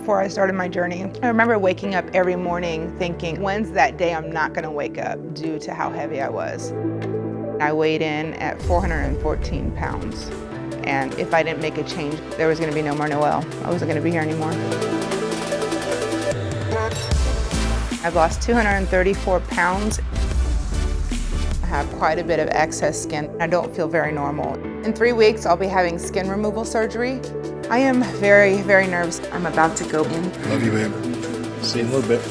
before I started my journey, I remember waking up every morning thinking, when's that day I'm not gonna wake up due to how heavy I was. I weighed in at 414 pounds. And if I didn't make a change, there was gonna be no more Noelle. I wasn't gonna be here anymore. I've lost 234 pounds. I have quite a bit of excess skin. I don't feel very normal. In 3 weeks, I'll be having skin removal surgery. I am very, very nervous. I'm about to go in. Love you, babe. See you in a little bit.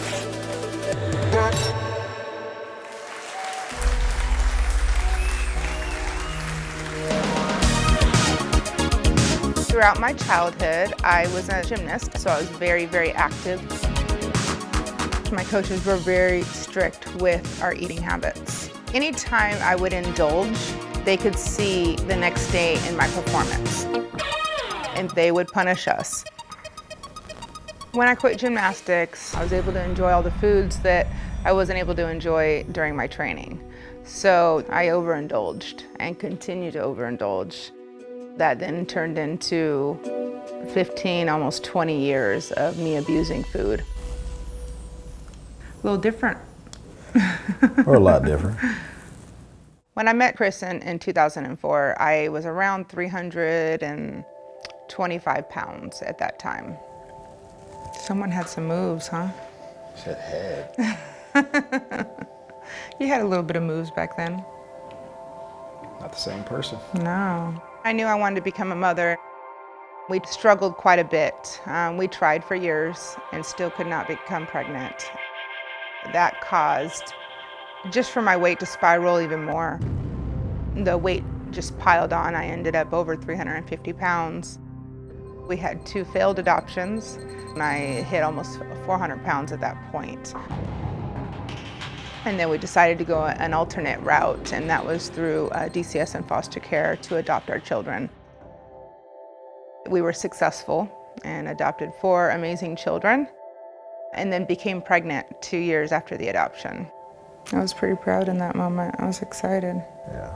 Throughout my childhood, I was a gymnast, so I was very, very active. My coaches were very strict with our eating habits. Anytime I would indulge, they could see the next day in my performance, and they would punish us. When I quit gymnastics, I was able to enjoy all the foods that I wasn't able to enjoy during my training. So I overindulged and continue to overindulge. That then turned into 15, almost 20 years of me abusing food. A little different. Or a lot different. When I met Chris in 2004, I was around 325 pounds at that time. Someone had some moves, huh? Said head. You had a little bit of moves back then. Not the same person. No. I knew I wanted to become a mother. We struggled quite a bit. We tried for years and still could not become pregnant. That caused, just for my weight to spiral even more. The weight just piled on. I ended up over 350 pounds. We had 2 failed adoptions, and I hit almost 400 pounds at that point. And then we decided to go an alternate route, and that was through DCS and foster care to adopt our children. We were successful and adopted 4 amazing children, and then became pregnant 2 years after the adoption. I was pretty proud in that moment. I was excited. Yeah.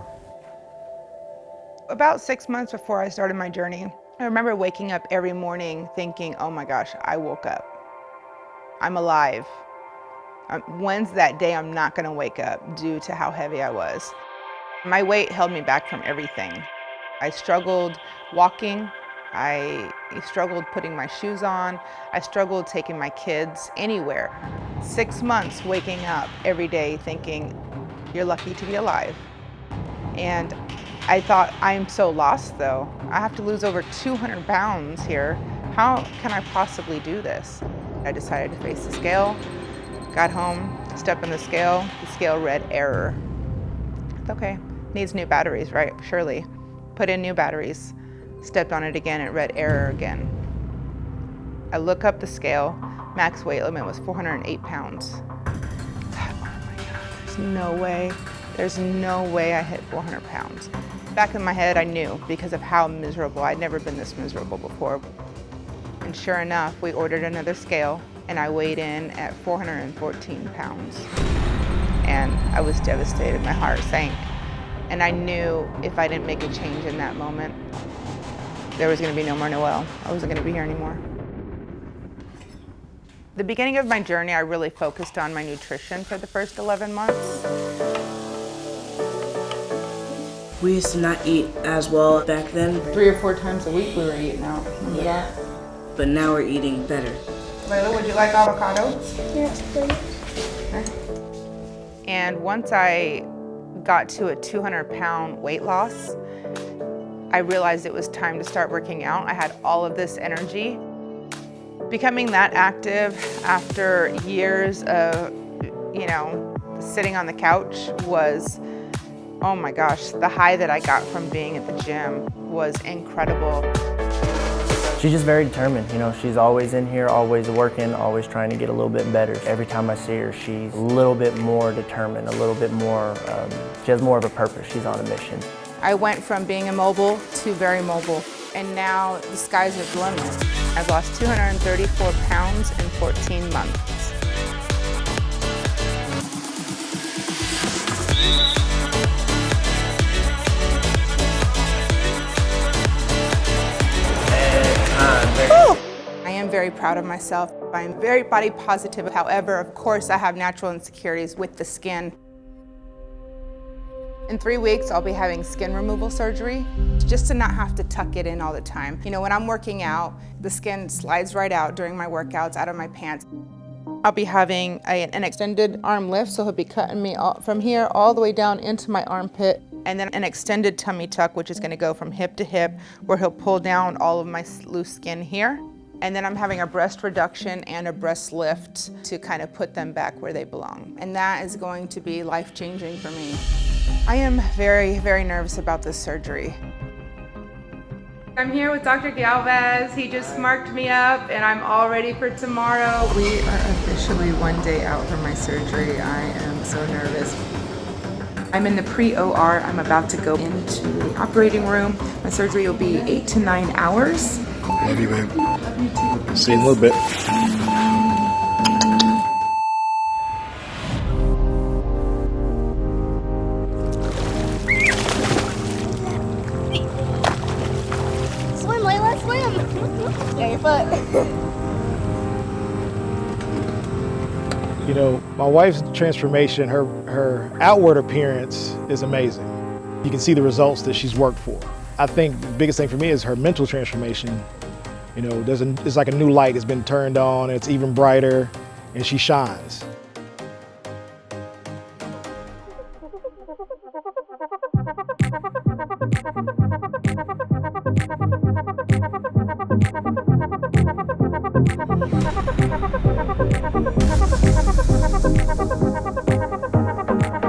About 6 months before I started my journey, I remember waking up every morning thinking, oh my gosh, I woke up. I'm alive. When's that day I'm not gonna wake up due to how heavy I was? My weight held me back from everything. I struggled walking. I struggled putting my shoes on. I struggled taking my kids anywhere. 6 months waking up every day thinking, you're lucky to be alive. And I thought, I'm so lost though. I have to lose over 200 pounds here. How can I possibly do this? I decided to face the scale, got home, stepped on the scale read error. It's okay, needs new batteries, right? Surely. Put in new batteries. Stepped on it again, it read error again. I look up the scale, max weight limit was 408 pounds. Oh my God, there's no way I hit 400 pounds. Back in my head, I knew because of how miserable, I'd never been this miserable before. And sure enough, we ordered another scale, and I weighed in at 414 pounds. And I was devastated, my heart sank. And I knew if I didn't make a change in that moment, there was gonna be no more Noelle. I wasn't gonna be here anymore. The beginning of my journey, I really focused on my nutrition for the first 11 months. We used to not eat as well back then. 3 or 4 times a week we were eating out, remember that? But now we're eating better. Layla, would you like avocados? Yes, please. Okay. And once I got to a 200-pound weight loss, I realized it was time to start working out. I had all of this energy. Becoming that active after years of, sitting on the couch was, oh my gosh, the high that I got from being at the gym was incredible. She's just very determined. She's always in here, always working, always trying to get a little bit better. Every time I see her, she's a little bit more determined, a little bit more, she has more of a purpose. She's on a mission. I went from being immobile to very mobile, and now the sky's the limit. I've lost 234 pounds in 14 months. I am am very proud of myself. I'm very body positive. However, of course, I have natural insecurities with the skin. In 3 weeks, I'll be having skin removal surgery just to not have to tuck it in all the time. You know, when I'm working out, the skin slides right out during my workouts, out of my pants. I'll be having an extended arm lift, so he'll be cutting me from here all the way down into my armpit, and then an extended tummy tuck, which is gonna go from hip to hip, where he'll pull down all of my loose skin here. And then I'm having a breast reduction and a breast lift to kind of put them back where they belong. And that is going to be life-changing for me. I am very, very nervous about this surgery. I'm here with Dr. Galvez. He just marked me up and I'm all ready for tomorrow. We are officially 1 day out from my surgery. I am so nervous. I'm in the pre-OR. I'm about to go into the operating room. My surgery will be 8 to 9 hours. Love you, babe. Love you too. See you in a little bit. Swim, Layla, swim! Yeah, your foot. You know, my wife's transformation, her outward appearance is amazing. You can see the results that she's worked for. I think the biggest thing for me is her mental transformation. You know, it's like a new light has been turned on, it's even brighter, and she shines.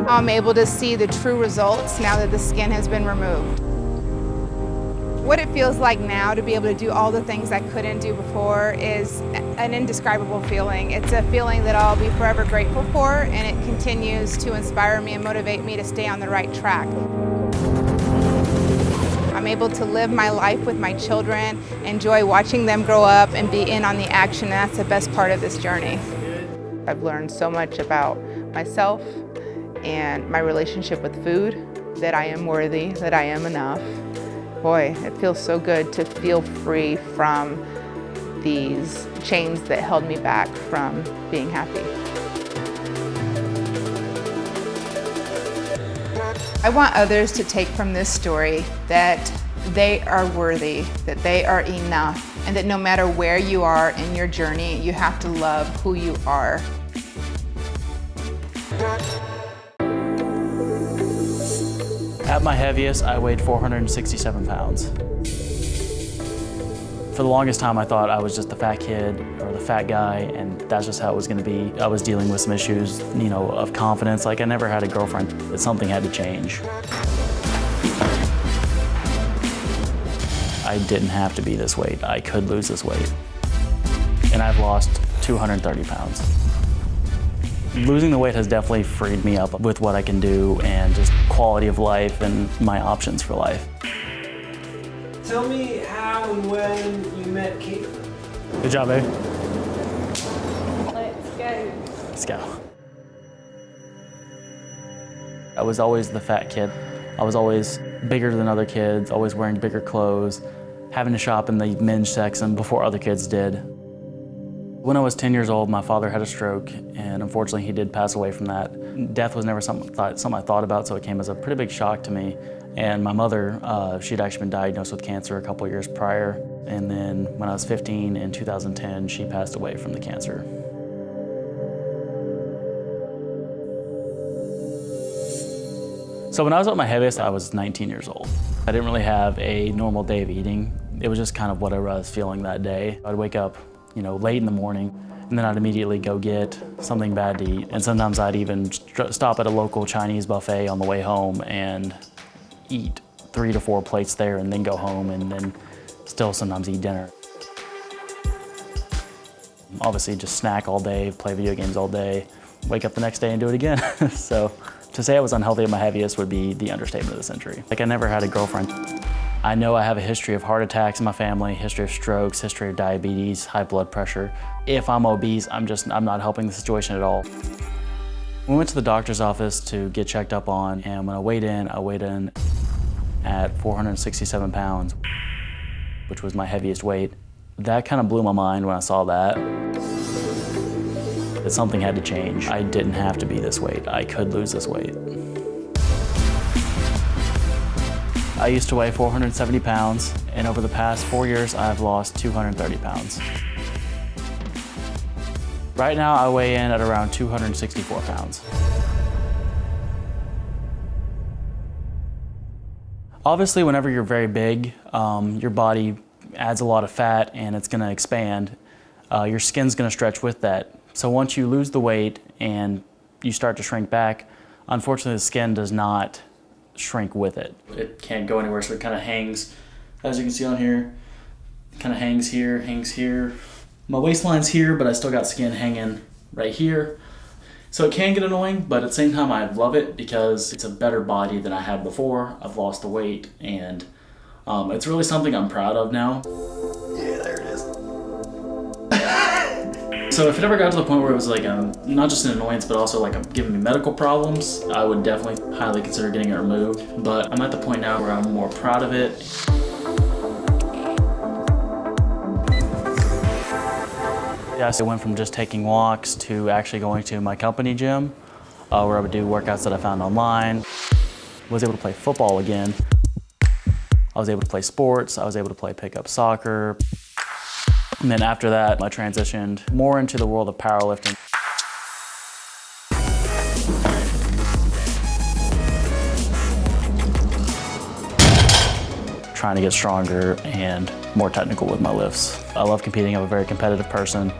I'm able to see the true results now that the skin has been removed. What it feels like now to be able to do all the things I couldn't do before is an indescribable feeling. It's a feeling that I'll be forever grateful for, and it continues to inspire me and motivate me to stay on the right track. I'm able to live my life with my children, enjoy watching them grow up and be in on the action, and that's the best part of this journey. I've learned so much about myself and my relationship with food, that I am worthy, that I am enough. Boy, it feels so good to feel free from these chains that held me back from being happy. I want others to take from this story that they are worthy, that they are enough, and that no matter where you are in your journey, you have to love who you are. At my heaviest, I weighed 467 pounds. For the longest time, I thought I was just the fat kid or the fat guy, and that's just how it was gonna be. I was dealing with some issues, you know, of confidence. Like, I never had a girlfriend, but something had to change. I didn't have to be this weight. I could lose this weight. And I've lost 230 pounds. Losing the weight has definitely freed me up with what I can do and just quality of life and my options for life. Tell me how and when you met Kate. Good job, baby. Let's go. Let's go. I was always the fat kid. I was always bigger than other kids, always wearing bigger clothes, having to shop in the men's section before other kids did. When I was 10 years old, my father had a stroke, and unfortunately he did pass away from that. Death was never something I thought about, so it came as a pretty big shock to me. And my mother, she'd actually been diagnosed with cancer a couple years prior, and then when I was 15 in 2010, she passed away from the cancer. So when I was at my heaviest, I was 19 years old. I didn't really have a normal day of eating. It was just kind of whatever I was feeling that day. I'd wake up, you know, late in the morning, and then I'd immediately go get something bad to eat. And sometimes I'd even stop at a local Chinese buffet on the way home and eat 3 to 4 plates there, and then go home and then still sometimes eat dinner. Obviously just snack all day, play video games all day, wake up the next day and do it again. So to say I was unhealthy at my heaviest would be the understatement of the century. Like, I never had a girlfriend. I know I have a history of heart attacks in my family, history of strokes, history of diabetes, high blood pressure. If I'm obese, I'm not helping the situation at all. We went to the doctor's office to get checked up on, and when I weighed in at 467 pounds, which was my heaviest weight. That kind of blew my mind when I saw that. That something had to change. I didn't have to be this weight. I could lose this weight. I used to weigh 470 pounds, and over the past 4 years, I've lost 230 pounds. Right now, I weigh in at around 264 pounds. Obviously, whenever you're very big, your body adds a lot of fat and it's gonna expand. Your skin's gonna stretch with that. So once you lose the weight and you start to shrink back, unfortunately the skin does not shrink with it. It can't go anywhere, so it kind of hangs, as you can see on here, kind of hangs here. My waistline's here, but I still got skin hanging right here. So it can get annoying, but at the same time I love it because it's a better body than I had before. I've lost the weight, and it's really something I'm proud of now. Yeah, there it is. So if it ever got to the point where it was like not just an annoyance, but also like giving me medical problems, I would definitely highly consider getting it removed. But I'm at the point now where I'm more proud of it. Yeah, so I went from just taking walks to actually going to my company gym, where I would do workouts that I found online. Was able to play football again. I was able to play sports. I was able to play pickup soccer. And then after that, I transitioned more into the world of powerlifting. Trying to get stronger and more technical with my lifts. I love competing. I'm a very competitive person.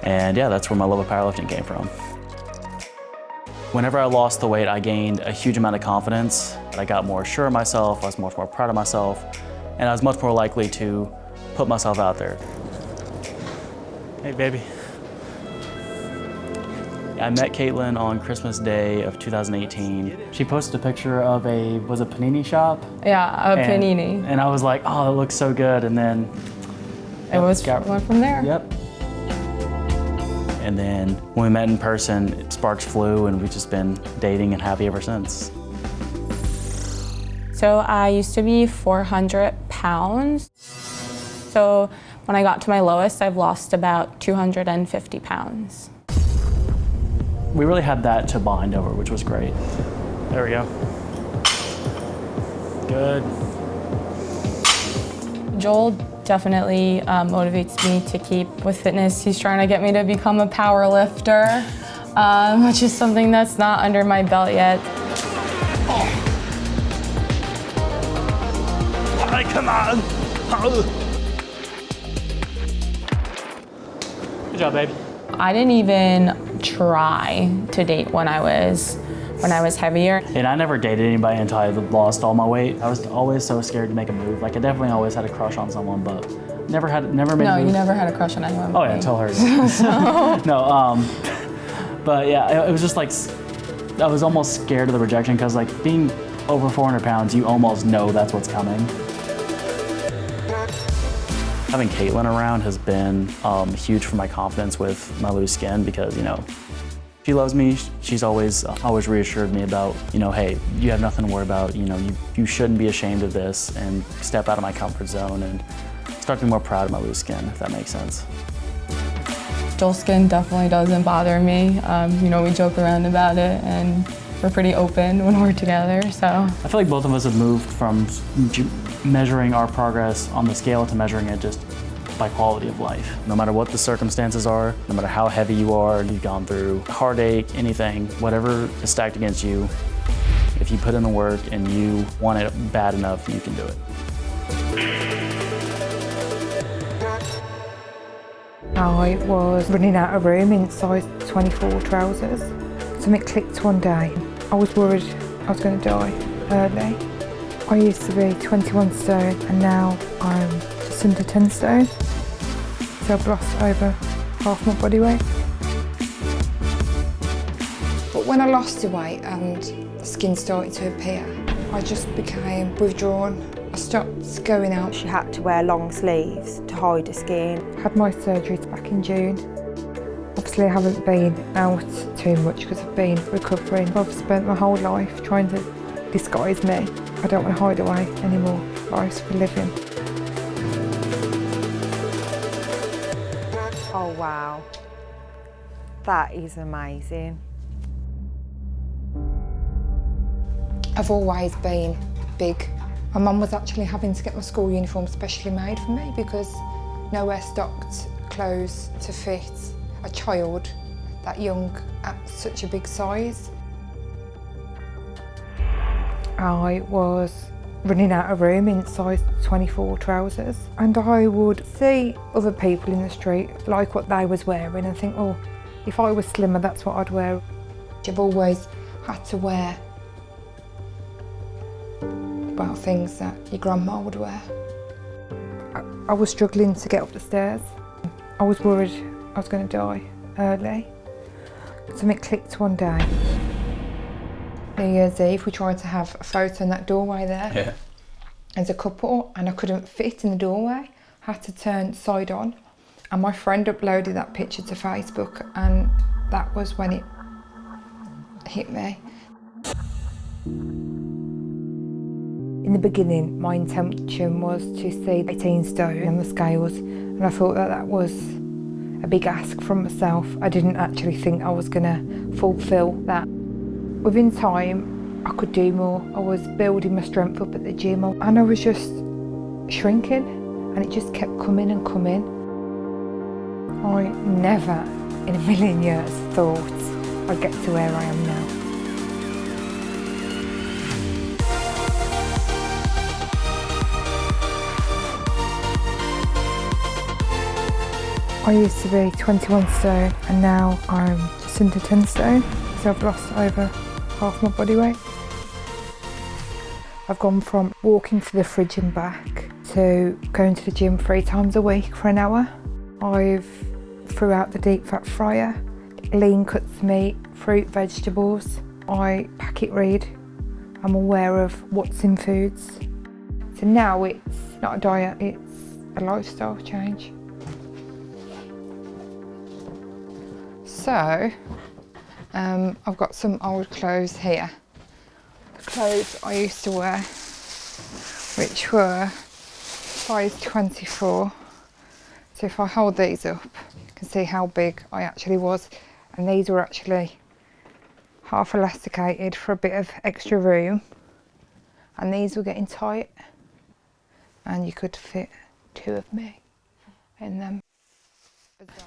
And yeah, that's where my love of powerlifting came from. Whenever I lost the weight, I gained a huge amount of confidence. I got more sure of myself. I was much more proud of myself. And I was much more likely to put myself out there. Hey, baby. I met Caitlin on Christmas Day of 2018. She posted a picture of was a panini shop? Yeah, a panini. And I was like, oh, it looks so good. And then went from there. Yep. And then when we met in person, sparks flew, and we've just been dating and happy ever since. So I used to be 400 pounds. So when I got to my lowest, I've lost about 250 pounds. We really had that to bond over, which was great. There we go. Good. Joel definitely motivates me to keep with fitness. He's trying to get me to become a power lifter, which is something that's not under my belt yet. Hi, come on. Good job, baby. I didn't even try to date when I was heavier. And I never dated anybody until I lost all my weight. I was always so scared to make a move. Like I definitely always had a crush on someone, but never made a move. No, you never had a crush on anyone. Oh yeah, tell her. No, but yeah, it was just like, I was almost scared of the rejection because like being over 400 pounds, you almost know that's what's coming. Having Caitlin around has been huge for my confidence with my loose skin because, you know, she loves me. She's always reassured me about, you know, hey, you have nothing to worry about. You know, you shouldn't be ashamed of this, and step out of my comfort zone and start to be more proud of my loose skin, if that makes sense. Joel's skin definitely doesn't bother me. You know, we joke around about it, and we're pretty open when we're together, so. I feel like both of us have moved from measuring our progress on the scale to measuring it just by quality of life. No matter what the circumstances are, no matter how heavy you are, you've gone through heartache, anything, whatever is stacked against you, if you put in the work and you want it bad enough, you can do it. I was running out of room in size 24 trousers. Something clicked one day. I was worried I was going to die early. I used to be 21 stone and now I'm just under 10 stone. So I've lost over half my body weight. But when I lost the weight and the skin started to appear, I just became withdrawn. I stopped going out. She had to wear long sleeves to hide her skin. Had my surgeries back in June. Obviously I haven't been out too much because I've been recovering. I've spent my whole life trying to disguise me. I don't want to hide away anymore. Life's for living. Wow. That is amazing. I've always been big. My mum was actually having to get my school uniform specially made for me because nowhere stocked clothes to fit a child that young at such a big size. I was running out of room in size 24 trousers, and I would see other people in the street like what they was wearing and think, oh, if I was slimmer, that's what I'd wear. I've always had to wear about things that your grandma would wear. I was struggling to get up the stairs. I was worried I was going to die early. Something clicked one day. New Year's Eve, we tried to have a photo in that doorway there as a couple, and I couldn't fit in the doorway. I had to turn side on, and my friend uploaded that picture to Facebook, and that was when it hit me. In the beginning, my intention was to see 18 stone on the scales, and I thought that that was a big ask from myself. I didn't actually think I was going to fulfil that. Within time, I could do more. I was building my strength up at the gym, and I was just shrinking, and it just kept coming and coming. I never in a million years thought I'd get to where I am now. I used to be 21 stone and now I'm just under 10 stone, so I've lost over half my body weight. I've gone from walking to the fridge and back to going to the gym 3 times a week for an hour. I've threw out the deep fat fryer, lean cuts meat, fruit, vegetables. I packet read. I'm aware of what's in foods. So now it's not a diet, it's a lifestyle change. So, I've got some old clothes here. The clothes I used to wear, which were size 24. So if I hold these up, you can see how big I actually was. And these were actually half elasticated for a bit of extra room. And these were getting tight. And you could fit 2 of me in them.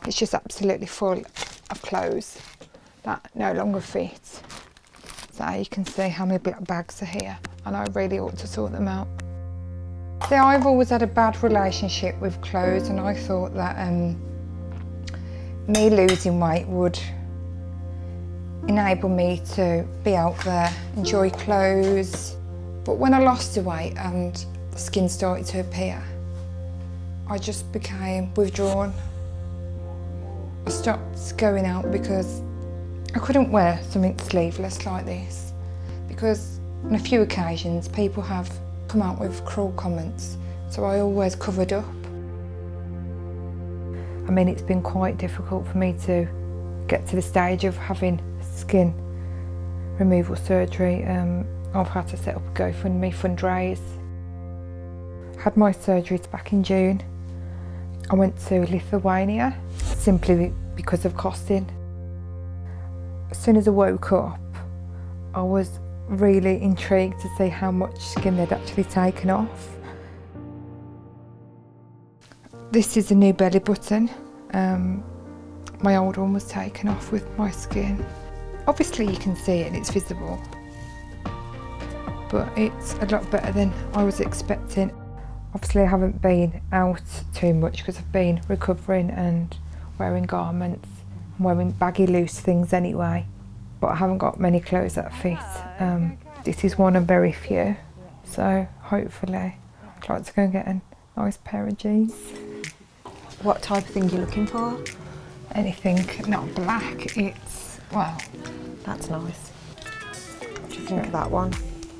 It's just absolutely full of clothes that no longer fit. So you can see how many black bags are here, and I really ought to sort them out. See, I've always had a bad relationship with clothes, and I thought that me losing weight would enable me to be out there, enjoy clothes. But when I lost the weight and the skin started to appear, I just became withdrawn. I stopped going out because I couldn't wear something sleeveless like this, because on a few occasions people have come out with cruel comments, so I always covered up. I mean, it's been quite difficult for me to get to the stage of having skin removal surgery. I've had to set up a GoFundMe fundraise. I had my surgery back in June. I went to Lithuania simply because of costing. As soon as I woke up, I was really intrigued to see how much skin they'd actually taken off. This is a new belly button. My old one was taken off with my skin. Obviously you can see it and it's visible, but it's a lot better than I was expecting. Obviously I haven't been out too much because I've been recovering and wearing garments. I'm wearing baggy loose things anyway, but I haven't got many clothes that fit. This is one of very few, so hopefully I'd like to go and get a nice pair of jeans. What type of thing are you looking for? Anything not black, it's, well. That's nice. What do you think of that one?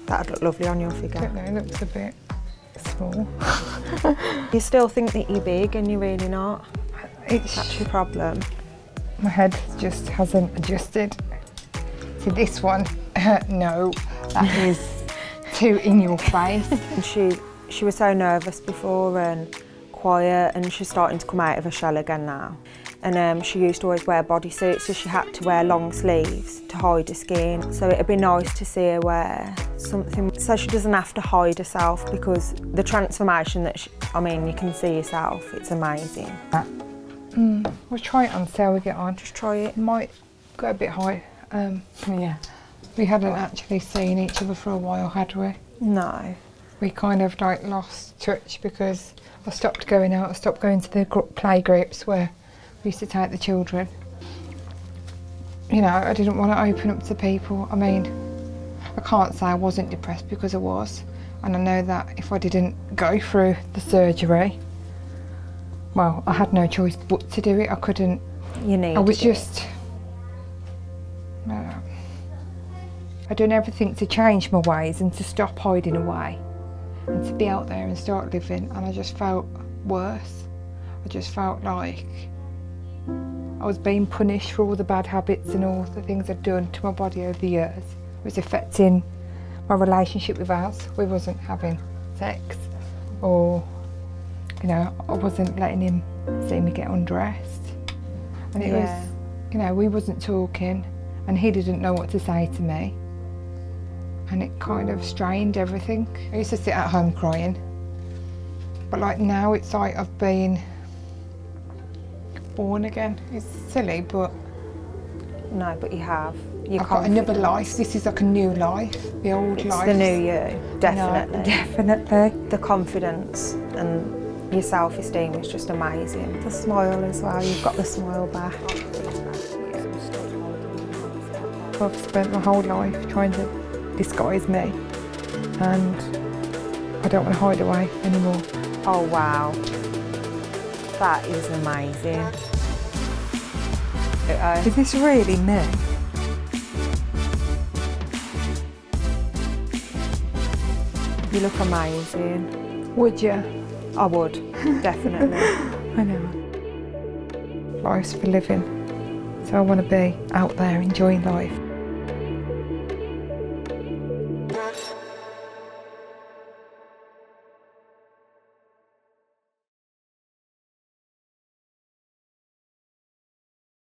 That'd look lovely on your figure. I don't know, it looks a bit small. You still think that you're big and you're really not? That's your problem. My head just hasn't adjusted. See this one, no, that is too in your face. And she was so nervous before and quiet, and she's starting to come out of her shell again now. and she used to always wear bodysuits, so she had to wear long sleeves to hide her skin. So it'd be nice to see her wear something so she doesn't have to hide herself, because the transformation that you can see yourself, it's amazing. We'll try it on, see how we get on. Just try it. Might go a bit high. Yeah. We hadn't actually seen each other for a while, had we? No. We kind of like lost touch because I stopped going out, I stopped going to the play groups where we used to take the children. You know, I didn't want to open up to people. I mean, I can't say I wasn't depressed, because I was. And I know that if I didn't go through the surgery, well, I had no choice but to do it. I couldn't. You needed I was it. just. I'd done everything to change my ways and to stop hiding away and to be out there and start living, and I just felt worse. I just felt like I was being punished for all the bad habits and all the things I'd done to my body over the years. It was affecting my relationship with us. We wasn't having sex, or, you know, I wasn't letting him see me get undressed. And it was, you know, we wasn't talking and he didn't know what to say to me. And it kind of strained everything. I used to sit at home crying. But like now it's like I've been born again. It's silly, but... No, but you have. I've got another life. This is like a new life. The old life. It's the new you, definitely. No, definitely. The confidence and your self-esteem is just amazing. The smile as well, you've got the smile back. I've spent my whole life trying to disguise me, and I don't want to hide away anymore. Oh wow, that is amazing. Is this really me? You look amazing. Would you? I would, definitely. I know. Life's for living, so I want to be out there enjoying life.